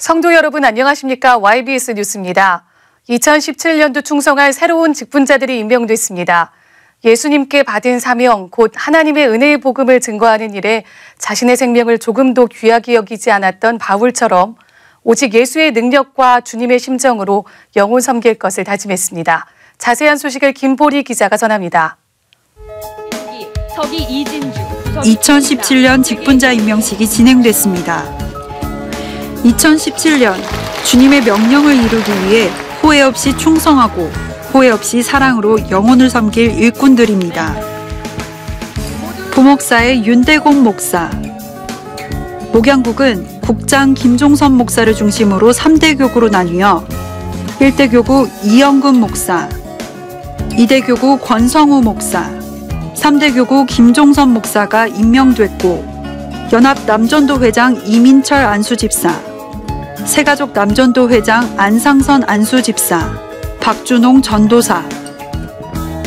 성도 여러분 안녕하십니까? YBS 뉴스입니다. 2017년도 충성할 새로운 직분자들이 임명됐습니다. 예수님께 받은 사명, 곧 하나님의 은혜의 복음을 증거하는 일에 자신의 생명을 조금도 귀하게 여기지 않았던 바울처럼 오직 예수의 능력과 주님의 심정으로 영혼 섬길 것을 다짐했습니다. 자세한 소식을 김보리 기자가 전합니다. 2017년 직분자 임명식이 진행됐습니다. 2017년 주님의 명령을 이루기 위해 후회 없이 충성하고 후회 없이 사랑으로 영혼을 섬길 일꾼들입니다. 부목사의 윤대곤 목사, 목양국은 국장 김종선 목사를 중심으로 3대 교구로 나뉘어 1대 교구 이영근 목사, 2대 교구 권성우 목사, 3대 교구 김종선 목사가 임명됐고 연합 남전도 회장 이민철 안수집사, 새가족 남전도 회장 안상선 안수집사, 박준홍 전도사,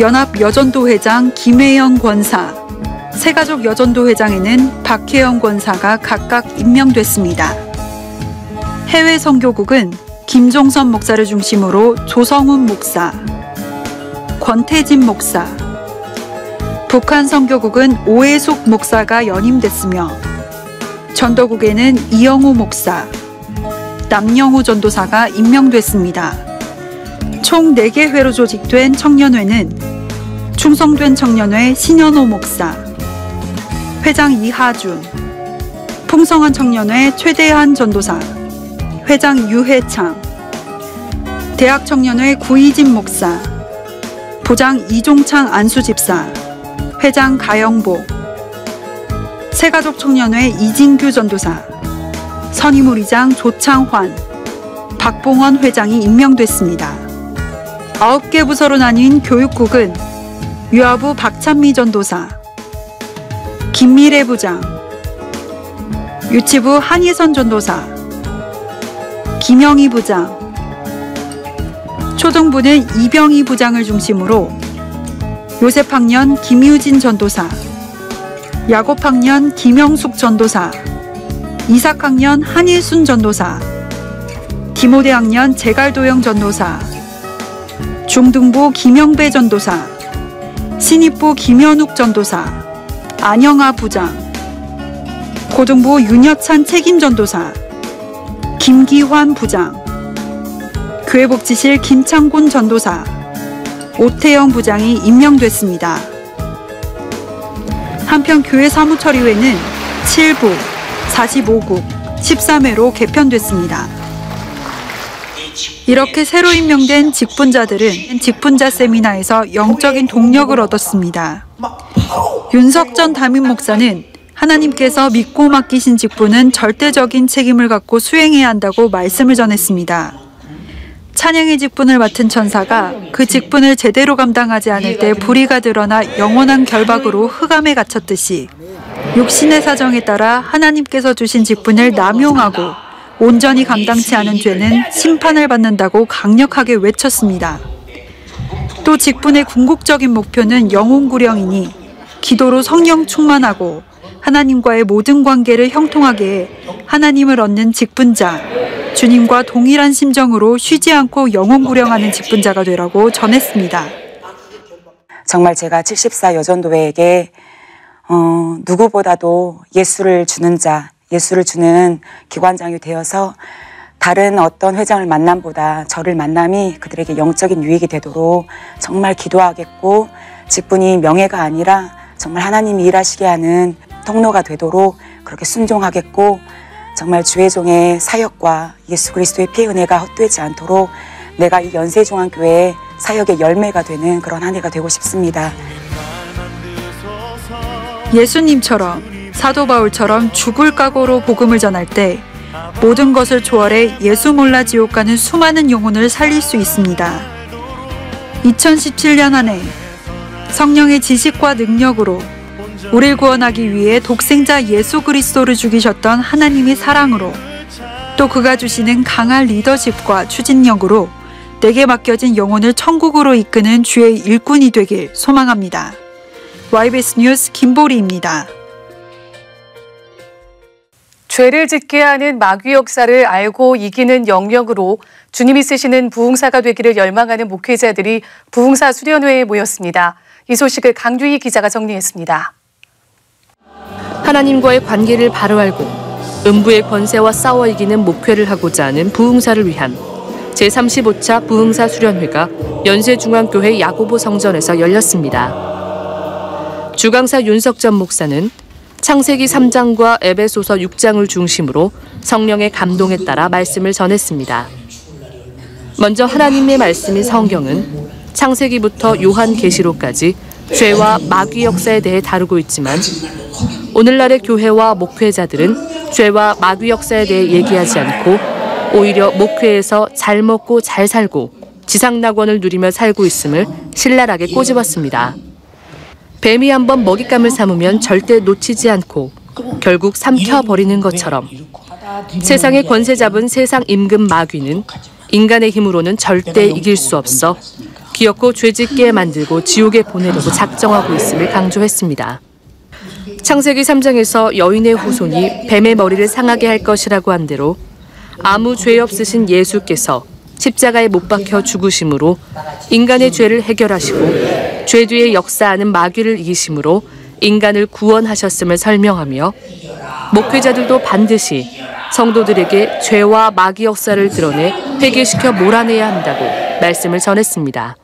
연합 여전도 회장 김혜영 권사, 새가족 여전도 회장에는 박혜영 권사가 각각 임명됐습니다. 해외 선교국은 김종선 목사를 중심으로 조성훈 목사, 권태진 목사, 북한 선교국은 오해숙 목사가 연임됐으며 전도국에는 이영우 목사, 남영우 전도사가 임명됐습니다. 총 4개 회로 조직된 청년회는 충성된 청년회 신현호 목사, 회장 이하준, 풍성한 청년회 최대한 전도사, 회장 유해창, 대학 청년회 구이진 목사, 부장 이종창 안수집사, 회장 가영복, 새가족 청년회 이진규 전도사, 선임우리장 조창환, 박봉원 회장이 임명됐습니다. 9개 부서로 나뉜 교육국은 유아부 박찬미 전도사, 김미래 부장, 유치부 한희선 전도사, 김영희 부장, 초등부는 이병희 부장을 중심으로 요셉학년 김유진 전도사, 야곱학년 김영숙 전도사, 이삭학년 한일순 전도사, 디모데학년 제갈도영 전도사, 중등부 김영배 전도사, 신입부 김현욱 전도사, 안영아 부장, 고등부 윤여찬 책임전도사, 김기환 부장, 교회복지실 김창곤 전도사, 오태영 부장이 임명됐습니다. 한편 교회 사무처리회는 7부, 45국, 13회로 개편됐습니다. 이렇게 새로 임명된 직분자들은 직분자 세미나에서 영적인 동력을 얻었습니다. 윤석전 담임 목사는 하나님께서 믿고 맡기신 직분은 절대적인 책임을 갖고 수행해야 한다고 말씀을 전했습니다. 찬양의 직분을 맡은 천사가 그 직분을 제대로 감당하지 않을 때 불의가 드러나 영원한 결박으로 흑암에 갇혔듯이 육신의 사정에 따라 하나님께서 주신 직분을 남용하고 온전히 감당치 않은 죄는 심판을 받는다고 강력하게 외쳤습니다. 또 직분의 궁극적인 목표는 영혼구령이니 기도로 성령 충만하고 하나님과의 모든 관계를 형통하게 해 하나님을 얻는 직분자, 주님과 동일한 심정으로 쉬지 않고 영혼구령하는 직분자가 되라고 전했습니다. 정말 제가 74 여전도회에게 누구보다도 예수를 주는 자, 예수를 주는 기관장이 되어서 다른 어떤 회장을 만남보다 저를 만남이 그들에게 영적인 유익이 되도록 정말 기도하겠고 직분이 명예가 아니라 정말 하나님이 일하시게 하는 통로가 되도록 그렇게 순종하겠고 정말 주의 종의 사역과 예수 그리스도의 피의 은혜가 헛되지 않도록 내가 이 연세종안교회의 사역의 열매가 되는 그런 한 해가 되고 싶습니다. 예수님처럼 사도 바울처럼 죽을 각오로 복음을 전할 때 모든 것을 초월해 예수 몰라 지옥 가는 수많은 영혼을 살릴 수 있습니다. 2017년 한 해 성령의 지식과 능력으로 우리를 구원하기 위해 독생자 예수 그리스도를 죽이셨던 하나님의 사랑으로 또 그가 주시는 강한 리더십과 추진력으로 내게 맡겨진 영혼을 천국으로 이끄는 주의 일꾼이 되길 소망합니다. YBS 뉴스 김보리입니다. 죄를 짓게 하는 마귀 역사를 알고 이기는 영역으로 주님이 쓰시는 부흥사가 되기를 열망하는 목회자들이 부흥사 수련회에 모였습니다. 이 소식을 강유희 기자가 정리했습니다. 하나님과의 관계를 바로 알고 음부의 권세와 싸워 이기는 목회를 하고자 하는 부흥사를 위한 제35차 부흥사 수련회가 연세중앙교회 야고보 성전에서 열렸습니다. 주강사 윤석전 목사는 창세기 3장과 에베소서 6장을 중심으로 성령의 감동에 따라 말씀을 전했습니다. 먼저 하나님의 말씀인 성경은 창세기부터 요한계시록까지 죄와 마귀 역사에 대해 다루고 있지만 오늘날의 교회와 목회자들은 죄와 마귀 역사에 대해 얘기하지 않고 오히려 목회에서 잘 먹고 잘 살고 지상낙원을 누리며 살고 있음을 신랄하게 꼬집었습니다. 뱀이 한번 먹잇감을 삼으면 절대 놓치지 않고 결국 삼켜버리는 것처럼 세상의 권세 잡은 세상 임금 마귀는 인간의 힘으로는 절대 이길 수 없어 기어코 죄짓게 만들고 지옥에 보내려고 작정하고 있음을 강조했습니다. 창세기 3장에서 여인의 후손이 뱀의 머리를 상하게 할 것이라고 한 대로 아무 죄 없으신 예수께서 십자가에 못 박혀 죽으심으로 인간의 죄를 해결하시고 죄 뒤에 역사하는 마귀를 이기심으로 인간을 구원하셨음을 설명하며 목회자들도 반드시 성도들에게 죄와 마귀 역사를 드러내 회개시켜 몰아내야 한다고 말씀을 전했습니다.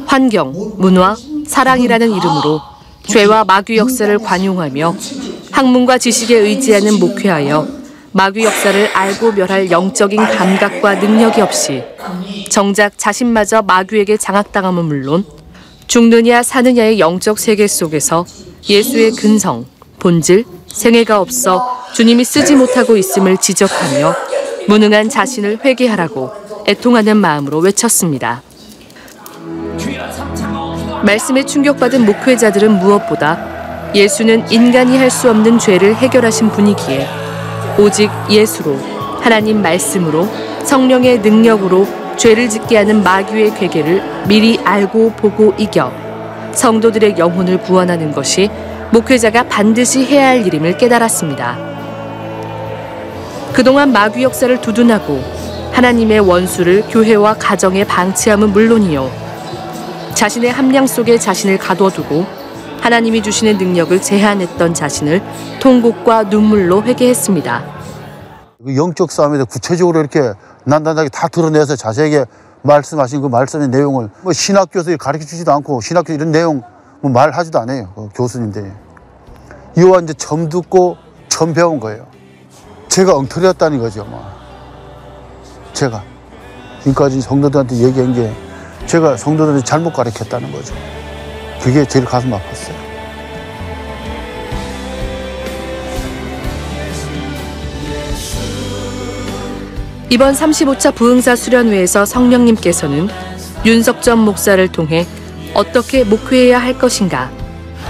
환경, 문화, 사랑이라는 이름으로 죄와 마귀 역사를 관용하며 학문과 지식에 의지하는 목회하여 마귀 역사를 알고 멸할 영적인 감각과 능력이 없이 정작 자신마저 마귀에게 장악당함은 물론 죽느냐 사느냐의 영적 세계 속에서 예수의 근성, 본질, 생애가 없어 주님이 쓰지 못하고 있음을 지적하며 무능한 자신을 회개하라고 애통하는 마음으로 외쳤습니다. 말씀에 충격받은 목회자들은 무엇보다 예수는 인간이 할 수 없는 죄를 해결하신 분이기에 오직 예수로, 하나님 말씀으로, 성령의 능력으로 죄를 짓게 하는 마귀의 괴계를 미리 알고 보고 이겨 성도들의 영혼을 구원하는 것이 목회자가 반드시 해야 할 일임을 깨달았습니다. 그동안 마귀 역사를 두둔하고 하나님의 원수를 교회와 가정에 방치함은 물론이요, 자신의 함량 속에 자신을 가둬두고 하나님이 주시는 능력을 제한했던 자신을 통곡과 눈물로 회개했습니다. 영적 싸움에 대해 구체적으로 이렇게 난단하게 다 드러내서 자세하게 말씀하신 그 말씀의 내용을 신학교에서 가르쳐 주지도 않고 신학교 이런 내용 말하지도 않아요. 그 교수님들이. 이와 이제 처음 듣고 처음 배운 거예요. 제가 엉터리였다는 거죠. 제가 지금까지 성도들한테 얘기한 게 제가 성도들한테 잘못 가르쳤다는 거죠. 그게 제일 가슴 아팠어요. 이번 35차 부흥사 수련회에서 성령님께서는 윤석전 목사를 통해 어떻게 목회해야 할 것인가,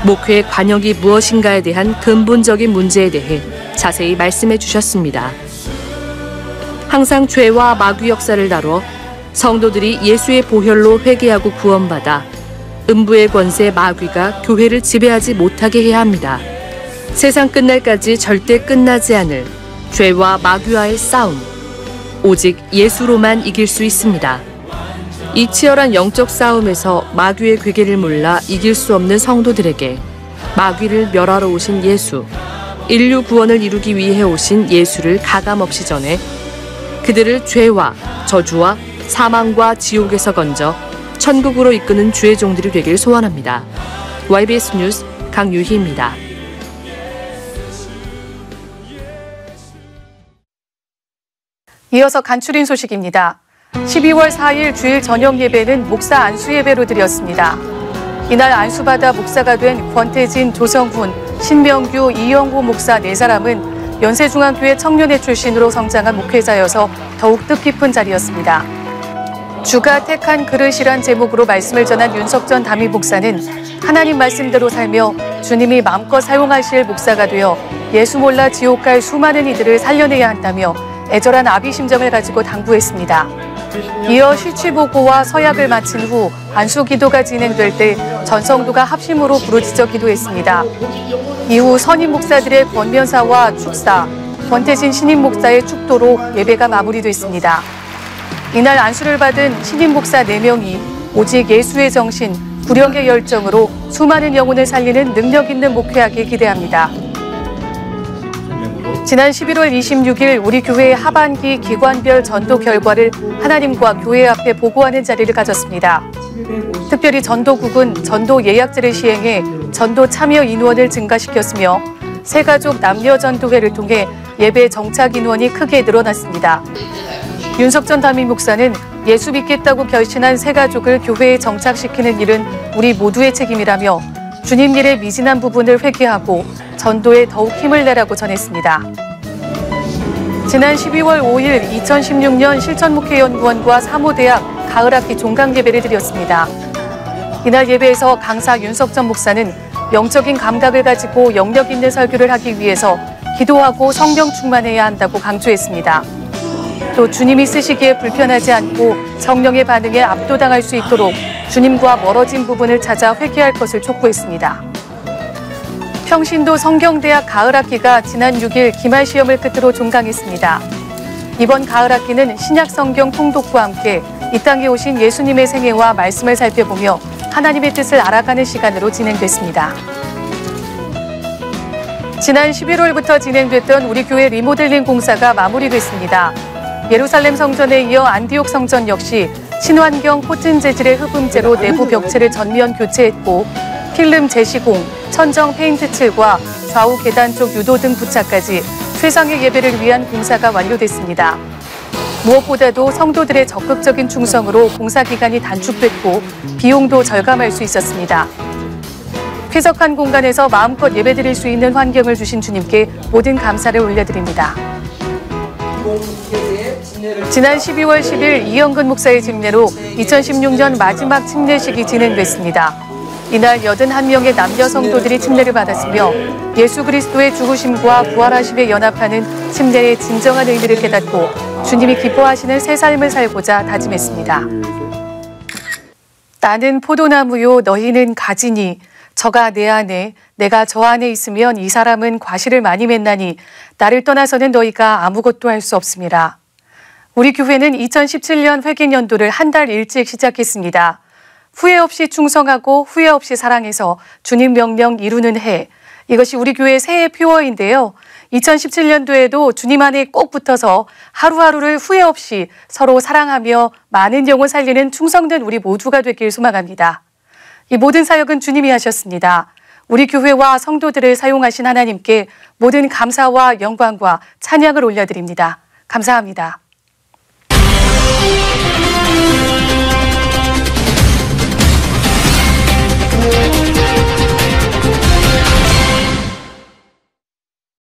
목회의 관역이 무엇인가에 대한 근본적인 문제에 대해 자세히 말씀해 주셨습니다. 항상 죄와 마귀 역사를 다뤄 성도들이 예수의 보혈로 회개하고 구원받아 음부의 권세 마귀가 교회를 지배하지 못하게 해야 합니다. 세상 끝날까지 절대 끝나지 않을 죄와 마귀와의 싸움, 오직 예수로만 이길 수 있습니다. 이 치열한 영적 싸움에서 마귀의 괴계를 몰라 이길 수 없는 성도들에게 마귀를 멸하러 오신 예수, 인류 구원을 이루기 위해 오신 예수를 가감없이 전해 그들을 죄와 저주와 사망과 지옥에서 건져 천국으로 이끄는 주의 종들이 되길 소원합니다. YBS 뉴스 강유희입니다. 이어서 간추린 소식입니다. 12월 4일 주일 저녁 예배는 목사 안수 예배로 드렸습니다. 이날 안수받아 목사가 된 권태진, 조성훈, 신명규, 이영호 목사 4사람은 연세중앙교회 청년회 출신으로 성장한 목회자여서 더욱 뜻깊은 자리였습니다. 주가 택한 그릇이란 제목으로 말씀을 전한 윤석전 담임 목사는 하나님 말씀대로 살며 주님이 마음껏 사용하실 목사가 되어 예수 몰라 지옥 갈 수많은 이들을 살려내야 한다며 애절한 아비심정을 가지고 당부했습니다. 이어 실취보고와 서약을 마친 후 안수기도가 진행될 때 전성도가 합심으로 부르짖어 기도했습니다. 이후 선임 목사들의 권면사와 축사, 권태진 신임 목사의 축도로 예배가 마무리됐습니다. 이날 안수를 받은 신임 목사 4명이 오직 예수의 정신, 구령의 열정으로 수많은 영혼을 살리는 능력 있는 목회하길 기대합니다. 지난 11월 26일 우리 교회의 하반기 기관별 전도 결과를 하나님과 교회 앞에 보고하는 자리를 가졌습니다. 특별히 전도국은 전도 예약제를 시행해 전도 참여 인원을 증가시켰으며 새가족 남녀 전도회를 통해 예배 정착 인원이 크게 늘어났습니다. 윤석전 담임 목사는 예수 믿겠다고 결심한 새가족을 교회에 정착시키는 일은 우리 모두의 책임이라며 주님 일의 미진한 부분을 회개하고 전도에 더욱 힘을 내라고 전했습니다. 지난 12월 5일 2016년 실천목회연구원과 사모대학 가을학기 종강예배를 드렸습니다. 이날 예배에서 강사 윤석전 목사는 영적인 감각을 가지고 영역 있는 설교를 하기 위해서 기도하고 성령 충만해야 한다고 강조했습니다. 또 주님이 쓰시기에 불편하지 않고 성령의 반응에 압도당할 수 있도록 주님과 멀어진 부분을 찾아 회개할 것을 촉구했습니다. 평신도 성경대학 가을학기가 지난 6일 기말시험을 끝으로 종강했습니다. 이번 가을학기는 신약성경 통독과 함께 이 땅에 오신 예수님의 생애와 말씀을 살펴보며 하나님의 뜻을 알아가는 시간으로 진행됐습니다. 지난 11월부터 진행됐던 우리 교회 리모델링 공사가 마무리됐습니다. 예루살렘 성전에 이어 안디옥 성전 역시 친환경 코튼 재질의 흡음재로 내부 벽체를 전면 교체했고 필름 제시공, 천정 페인트 칠과 좌우 계단 쪽 유도 등 부착까지 최상의 예배를 위한 공사가 완료됐습니다. 무엇보다도 성도들의 적극적인 충성으로 공사 기간이 단축됐고 비용도 절감할 수 있었습니다. 쾌적한 공간에서 마음껏 예배드릴 수 있는 환경을 주신 주님께 모든 감사를 올려드립니다. 지난 12월 10일 이영근 목사의 집례로 2016년 마지막 침례식이 진행됐습니다. 이날 81명의 남녀 성도들이 침례를 받았으며 예수 그리스도의 죽으심과 부활하심에 연합하는 침례의 진정한 의미를 깨닫고 주님이 기뻐하시는 새 삶을 살고자 다짐했습니다. 나는 포도나무요 너희는 가지니 저가 내 안에 내가 저 안에 있으면 이 사람은 과실을 많이 맺나니 나를 떠나서는 너희가 아무것도 할 수 없습니다. 우리 교회는 2017년 회계연도를 한 달 일찍 시작했습니다. 후회 없이 충성하고 후회 없이 사랑해서 주님 명령 이루는 해. 이것이 우리 교회의 새해 표어인데요. 2017년도에도 주님 안에 꼭 붙어서 하루하루를 후회 없이 서로 사랑하며 많은 영혼 살리는 충성된 우리 모두가 되길 소망합니다. 이 모든 사역은 주님이 하셨습니다. 우리 교회와 성도들을 사용하신 하나님께 모든 감사와 영광과 찬양을 올려드립니다. 감사합니다.